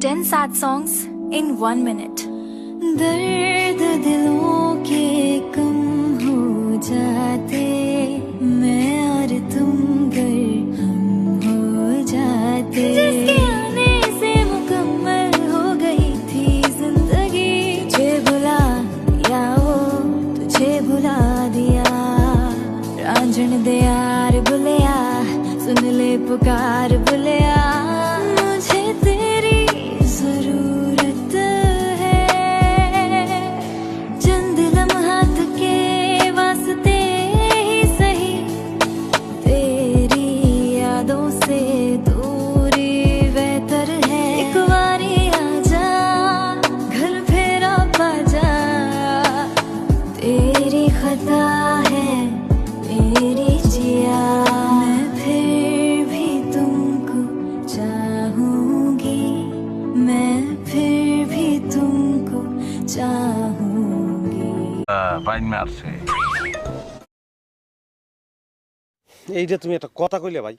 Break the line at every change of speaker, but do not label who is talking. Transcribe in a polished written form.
10 sad songs in 1 minute.
दर्द दिलों के कम हो जाते, मैं और तुम गर हम हो जाते। जिसके आने से मुकम्मल हो गई थी जिंदगी, तुझे भुला दिया वो तुझे भुला दिया। रांझण दे यार बुलिया, सुन ले पुकार बुलिया। मुझे तेरी जरूरत है, चंद लम्हात के वास्ते ही सही। तेरी यादों से दूरी बेहतर है। एक बारी आजा घर फेरा बाजा, तेरी खता है मेरी जिया। मैं फिर भी तुमको चाहूंगी, मैं फिर भी तुमको चाहूंगी।
বাইন মারছে।
এইটা তুমি একটা কথা কইলে ভাই।